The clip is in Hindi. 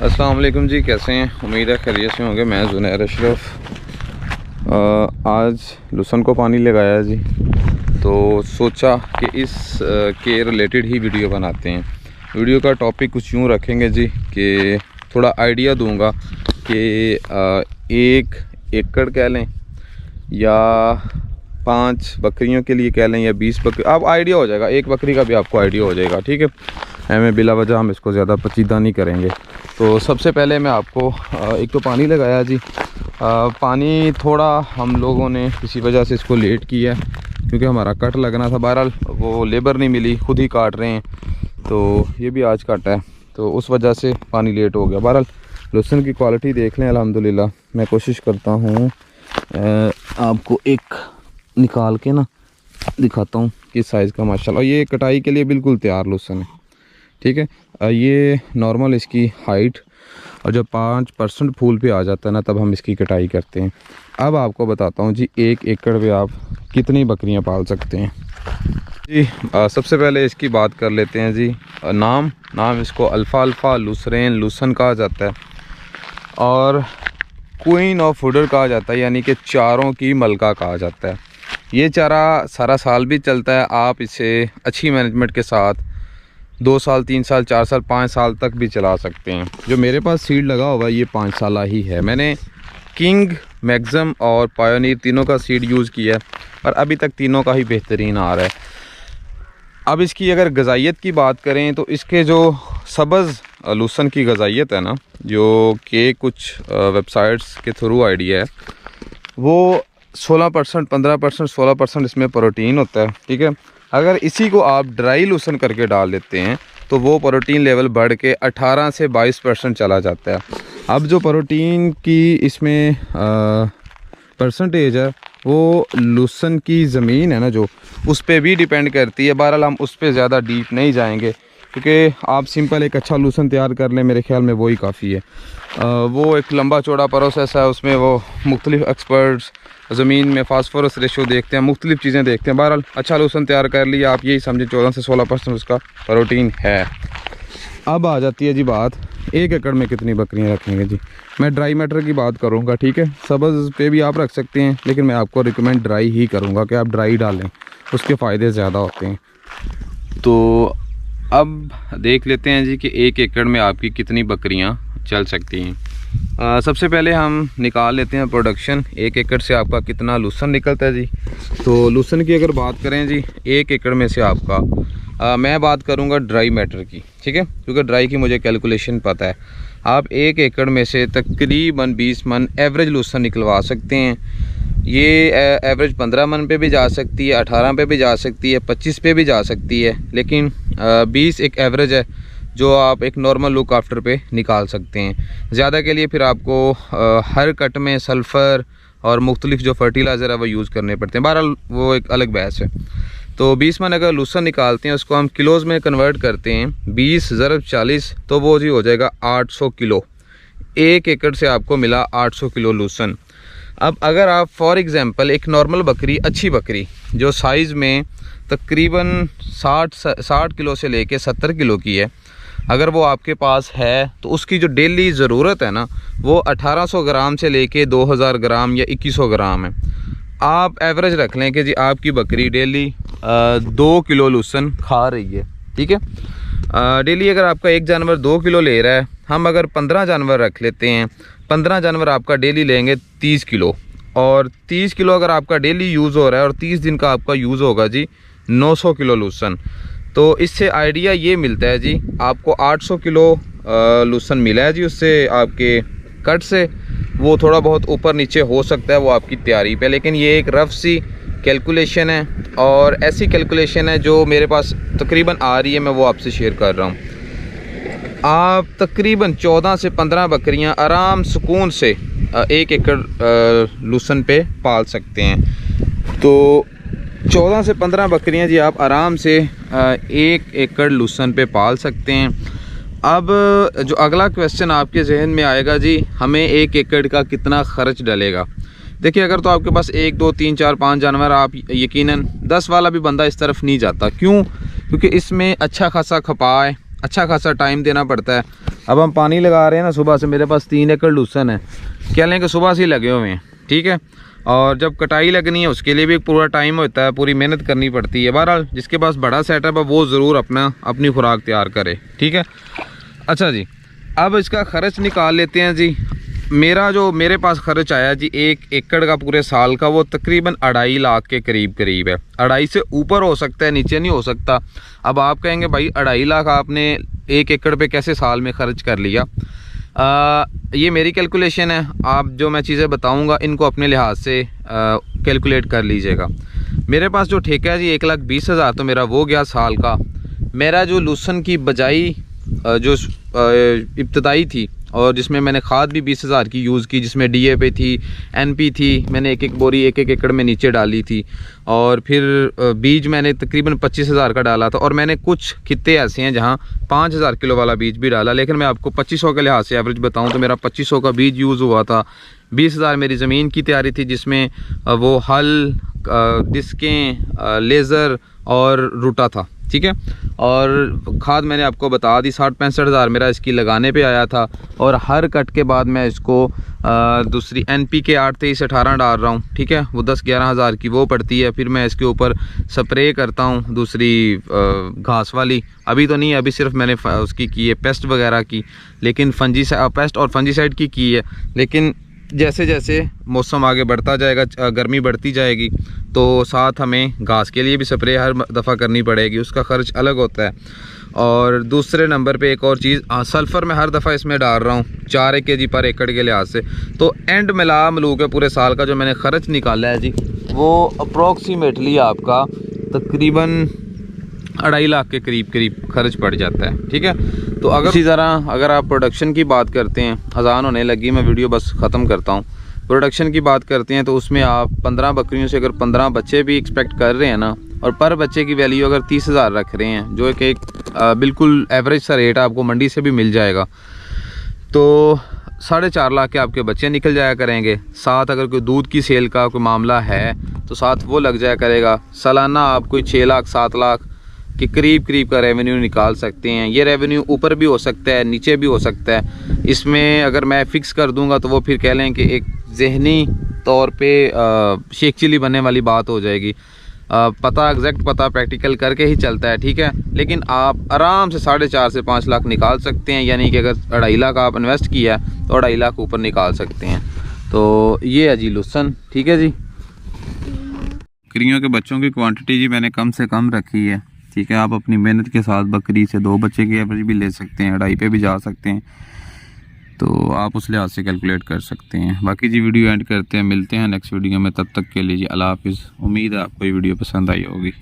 अस्सलाम वालेकुम जी, कैसे हैं? उम्मीद है खैरियत से होंगे। मैं ज़ुनैर अशरफ आज लुसन को पानी लगाया जी, तो सोचा कि इस के रिलेटेड ही वीडियो बनाते हैं। वीडियो का टॉपिक कुछ यूँ रखेंगे जी कि थोड़ा आइडिया दूंगा कि 1 एकड़ कह लें या 5 बकरियों के लिए कह लें या 20 बकरी, अब आइडिया हो जाएगा। 1 बकरी का भी आपको आइडिया हो जाएगा, ठीक है। हमें बिला वजह हम इसको ज़्यादा पेचीदा नहीं करेंगे। तो सबसे पहले मैं आपको एक तो पानी लगाया जी। पानी थोड़ा हम लोगों ने किसी वजह से इसको लेट किया क्योंकि हमारा कट लगना था। बहरहाल वो लेबर नहीं मिली, खुद ही काट रहे हैं, तो ये भी आज काटा है, तो उस वजह से पानी लेट हो गया। बहरहाल लहसुन की क्वालिटी देख लें, अल्हम्दुलिल्लाह। मैं कोशिश करता हूँ आपको एक निकाल के ना दिखाता हूँ किस साइज़ का माशाल्लाह। ये कटाई के लिए बिल्कुल तैयार लहसुन है, ठीक है। ये नॉर्मल इसकी हाइट, और जब 5% फूल पे आ जाता है ना, तब हम इसकी कटाई करते हैं। अब आपको बताता हूँ जी 1 एकड़ पे आप कितनी बकरियाँ पाल सकते हैं जी। सबसे पहले इसकी बात कर लेते हैं जी। नाम इसको अल्फ़ा लुसरेन लुसन कहा जाता है और क्वीन ऑफ फूडर कहा जाता है, यानी कि चारों की मलका कहा जाता है। ये चारा सारा साल भी चलता है। आप इसे अच्छी मैनेजमेंट के साथ 2 साल 3 साल 4 साल 5 साल तक भी चला सकते हैं। जो मेरे पास सीड लगा हुआ है ये 5 साल ही है। मैंने किंग, मैक्सिम और पायोनियर तीनों का सीड यूज़ किया है और अभी तक तीनों का ही बेहतरीन आ रहा है। अब इसकी अगर गज़ाइयत की बात करें तो इसके जो सब्ज़ लहसुन की गज़ाइयत है ना, जो कि कुछ वेबसाइट्स के थ्रू आइडिया है, वो 16% 15% 16% इसमें प्रोटीन होता है, ठीक है। अगर इसी को आप ड्राई लहसुन करके डाल देते हैं तो वो प्रोटीन लेवल बढ़ के 18 से 22% चला जाता है। अब जो प्रोटीन की इसमें परसेंटेज है वो लहसुन की ज़मीन है ना, जो उस पर भी डिपेंड करती है। बहरहाल हम उस पर ज़्यादा डीप नहीं जाएंगे क्योंकि आप सिंपल एक अच्छा लहसुन तैयार कर लें, मेरे ख्याल में वही काफ़ी है। वो एक लंबा चौड़ा प्रोसेस है, उसमें वो मुख्तलिफ एक्सपर्ट्स ज़मीन में फास्फोरस रेशो देखते हैं, मुख्तलिफ चीज़ें देखते हैं। बहरहाल अच्छा लहसुन तैयार कर लिया, आप यही समझें 14 से 16% उसका प्रोटीन है। अब आ जाती है जी बात 1 एकड़ में कितनी बकरियां रखेंगे जी। मैं ड्राई मैटर की बात करूंगा, ठीक है। सब्ज़ पे भी आप रख सकते हैं, लेकिन मैं आपको रिकमेंड ड्राई ही करूंगा कि आप ड्राई डालें, उसके फ़ायदे ज़्यादा होते हैं। तो अब देख लेते हैं जी कि 1 एकड़ में आपकी कितनी बकरियाँ चल सकती हैं। सबसे पहले हम निकाल लेते हैं प्रोडक्शन। 1 एकड़ से आपका कितना लहसुन निकलता है जी। तो लहसुन की अगर बात करें जी, 1 एकड़ में से आपका मैं बात करूंगा ड्राई मैटर की, ठीक है, क्योंकि ड्राई की मुझे कैलकुलेशन पता है। आप 1 एकड़ में से तकरीबन 20 मन एवरेज लहसुन निकलवा सकते हैं। ये एवरेज 15 मन पे भी जा सकती है, 18 पे भी जा सकती है, 25 पे भी जा सकती है, लेकिन 20 एक एवरेज है जो आप एक नॉर्मल लुक आफ्टर पे निकाल सकते हैं। ज़्यादा के लिए फिर आपको हर कट में सल्फ़र और मुख्तलिफ जो फर्टिलाइज़र है वो यूज़ करने पड़ते हैं। बहरहाल वो एक अलग बहस है। तो 20 मन अगर लहसुन निकालते हैं, उसको हम किलोज़ में कन्वर्ट करते हैं, 20 × 40, तो वो जी हो जाएगा 800 किलो। 1 एकड़ से आपको मिला 800 किलो लहसुन। अब अगर आप फॉर एग्ज़ाम्पल एक नॉर्मल बकरी, अच्छी बकरी जो साइज़ में तकरीबन 60 किलो से लेके 70 किलो की है, अगर वो आपके पास है, तो उसकी जो डेली ज़रूरत है ना, वो 1800 ग्राम से लेके 2000 ग्राम या 2100 ग्राम है। आप एवरेज रख लें कि जी आपकी बकरी डेली 2 किलो लहसुन खा रही है, ठीक है। डेली अगर आपका एक जानवर 2 किलो ले रहा है, हम अगर 15 जानवर रख लेते हैं, 15 जानवर आपका डेली लेंगे 30 किलो, और 30 किलो अगर आपका डेली यूज़ हो रहा है और 30 दिन का आपका यूज़ होगा जी 900 किलो लहसुन। तो इससे आइडिया ये मिलता है जी, आपको 800 किलो लहसुन मिला है जी उससे, आपके कट से। वो थोड़ा बहुत ऊपर नीचे हो सकता है, वो आपकी तैयारी पे, लेकिन ये एक रफ सी कैलकुलेशन है और ऐसी कैलकुलेशन है जो मेरे पास तकरीबन आ रही है, मैं वो आपसे शेयर कर रहा हूँ। आप तकरीबन 14 से 15 बकरियाँ आराम सुकून से 1 एकड़ लहसुन पे पाल सकते हैं। तो 14 से 15 बकरियां जी आप आराम से 1 एकड़ लहसुन पे पाल सकते हैं। अब जो अगला क्वेश्चन आपके जहन में आएगा जी, हमें 1 एकड़ का कितना खर्च डलेगा। देखिए, अगर तो आपके पास 1 2 3 4 5 जानवर, आप यकीनन 10 वाला भी बंदा इस तरफ नहीं जाता। क्यों? क्योंकि इसमें अच्छा खासा खपाए, अच्छा खासा टाइम देना पड़ता है। अब हम पानी लगा रहे हैं ना सुबह से, मेरे पास 3 एकड़ लहसुन है, कह लें कि सुबह से ही लगे हुए हैं, ठीक है। और जब कटाई लगनी है उसके लिए भी एक पूरा टाइम होता है, पूरी मेहनत करनी पड़ती है। बहरहाल जिसके पास बड़ा सेटअप है वो ज़रूर अपनी खुराक तैयार करे, ठीक है। अच्छा जी, अब इसका खर्च निकाल लेते हैं जी। मेरे पास खर्च आया जी 1 एकड़ का पूरे साल का, वो तकरीबन 2.5 लाख के करीब है। 2.5 से ऊपर हो सकता है, नीचे नहीं हो सकता। अब आप कहेंगे भाई 2.5 लाख आपने 1 एकड़ पे कैसे साल में ख़र्च कर लिया? ये मेरी कैलकुलेशन है, आप जो मैं चीज़ें बताऊंगा इनको अपने लिहाज से कैलकुलेट कर लीजिएगा। मेरे पास जो ठेका है जी 1,20,000 तो मेरा वो गया साल का। मेरा जो लहसुन की बजाई जो इब्तदाई थी और जिसमें मैंने खाद भी 20,000 की यूज़ की, जिसमें DAP थी, NP थी, मैंने एक बोरी 1 एकड़ में नीचे डाली थी। और फिर बीज मैंने तकरीबन 25,000 का डाला था। और मैंने कुछ खित्ते ऐसे हैं जहां 5,000 किलो वाला बीज भी डाला, लेकिन मैं आपको 2500 के लिहाज से एवरेज बताऊं तो मेरा 2500 का बीज यूज़ हुआ था। 20,000 मेरी ज़मीन की तैयारी थी, जिसमें वो हल, डिस्कें, लेज़र और रूटा था, ठीक है। और खाद मैंने आपको बता दी, 60-65 मेरा इसकी लगाने पे आया था। और हर कट के बाद मैं इसको दूसरी NPK 8-23-18 डाल रहा हूँ, ठीक है। वो 10-11 हज़ार की वो पड़ती है। फिर मैं इसके ऊपर स्प्रे करता हूँ दूसरी घास वाली, अभी तो नहीं, अभी सिर्फ मैंने उसकी की है पेस्ट वगैरह की, लेकिन पेस्ट और फंजीसाइड की है। लेकिन जैसे जैसे मौसम आगे बढ़ता जाएगा, गर्मी बढ़ती जाएगी, तो साथ हमें घास के लिए भी स्प्रे हर दफ़ा करनी पड़ेगी, उसका ख़र्च अलग होता है। और दूसरे नंबर पे एक और चीज़, सल्फ़र मैं हर दफ़ा इसमें डाल रहा हूँ 4 kg पर एकड़ के लिहाज से। तो एंड मिला के पूरे साल का जो मैंने ख़र्च निकाला है जी, वो अप्रॉक्सीमेटली आपका तकरीबन 2.5 लाख के करीब खर्च पड़ जाता है, ठीक है। तो अगर इसी तरह अगर आप प्रोडक्शन की बात करते हैं, अजान होने लगी, मैं वीडियो बस ख़त्म करता हूँ। प्रोडक्शन की बात करते हैं तो उसमें आप 15 बकरियों से अगर 15 बच्चे भी एक्सपेक्ट कर रहे हैं ना, और पर बच्चे की वैल्यू अगर 30,000 रख रहे हैं, जो एक बिल्कुल एवरेज सा रेट आपको मंडी से भी मिल जाएगा, तो 4.5 लाख के आपके बच्चे निकल जाया करेंगे। साथ अगर कोई दूध की सेल का कोई मामला है तो साथ वो लग जाया करेगा। सालाना आप कोई 6 लाख 7 लाख के करीब का रेवेन्यू निकाल सकते हैं। ये रेवेन्यू ऊपर भी हो सकता है, नीचे भी हो सकता है। इसमें अगर मैं फ़िक्स कर दूंगा तो वो फिर कह लें कि एक जहनी तौर पे शेख चिली बनने वाली बात हो जाएगी। पता एग्जैक्ट पता प्रैक्टिकल करके ही चलता है, ठीक है। लेकिन आप आराम से 4.5 से 5 लाख निकाल सकते हैं, यानी कि अगर 2.5 लाख आप इन्वेस्ट किया तो 2.5 लाख ऊपर निकाल सकते हैं। तो ये है जी लहसुन, ठीक है जी। बकरियों के बच्चों की क्वांटिटी जी मैंने कम से कम रखी है, ठीक है। आप अपनी मेहनत के साथ बकरी से 2 बच्चे की एवरेज भी ले सकते हैं, 2.5 पे भी जा सकते हैं, तो आप उस लिहाज से कैलकुलेट कर सकते हैं। बाकी जी वीडियो एंड करते हैं, मिलते हैं नेक्स्ट वीडियो में, तब तक के लिए जी अल्लाह हाफिज़। उम्मीद है आपको ये वीडियो पसंद आई होगी।